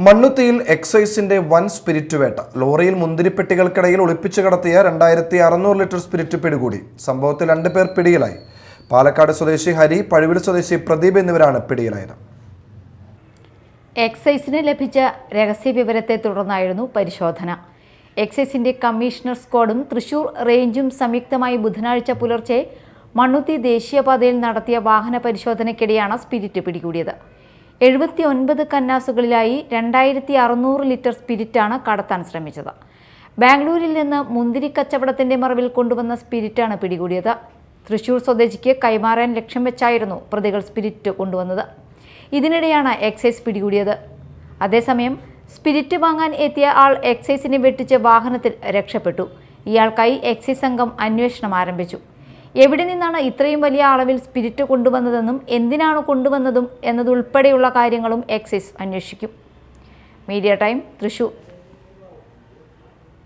മണ്ണുത്തിയിൽ എക്സൈസിന്റെ വൻ സ്പിരിറ്റ് വേട്ട. ലോറിയിൽ മുന്തിരിപ്പെട്ടികൾക്കിടയിൽ ഒളിപ്പിച്ചു കടത്തിയ 2600 ലിറ്റർ സ്പിരിറ്റ് പിടികൂടി. സംഭവത്തിൽ 2 പേർ പിടിയിലായി. പാലക്കാട് സ്വദേശി ഹരി, പഴുവിൽ സ്വദേശി പ്രദീപ് എന്നിവരാണ് പിടിയിലായത്. എക്സൈസിന് ലഭിച്ച രഹസ്യവിവരത്തെ തുടർന്നായിരുന്നു പരിശോധന. എക്സൈസിന്റെ കമ്മീഷണർ സ്ക്വാഡും തൃശൂർ റേഞ്ചും സംയുക്തമായി ബുധനാഴ്ച പുലർച്ചെ മണ്ണുത്തി ദേശീയപാതയിൽ നടത്തിയ വാഹന പരിശോധനയ്ക്കിടെയാണ് സ്പിരിറ്റ് പിടികൂടിയത്. 79 കന്നാസുകളിലായി 2600 ലിറ്റർ സ്പിരിറ്റാണ് കടത്താൻ ശ്രമിച്ചത്. ബാംഗ്ലൂരിൽ നിന്ന് മുന്തിരി കച്ചവടത്തിന്റെ മറവിൽ കൊണ്ടുവന്ന സ്പിരിറ്റാണ് പിടികൂടിയത്. തൃശൂർ സ്വദേശിക്ക് കൈമാറാൻ ലക്ഷ്യം വെച്ചായിരുന്നു പ്രതികൾ സ്പിരിറ്റ് കൊണ്ടുവന്നത്. ഇതിനിടെയാണ് എക്സൈസ് പിടികൂടിയത്. അതേസമയം സ്പിരിറ്റ് വാങ്ങാൻ എത്തിയ ആൾ എക്സൈസിനെ വെട്ടിച്ച് വാഹനത്തിൽ രക്ഷപ്പെട്ടു. ഇയാൾക്കായി എക്സൈസ് സംഘം അന്വേഷണം ആരംഭിച്ചു. എവിടെ നിന്നാണ് ഇത്രയും വലിയ അളവിൽ സ്പിരിറ്റ് കൊണ്ടുവന്നതെന്നും എന്തിനാണ് കൊണ്ടുവന്നതും എന്നതുൾപ്പെടെയുള്ള കാര്യങ്ങളും എക്സൈസ് അന്വേഷിക്കും. Media time, Thrissur.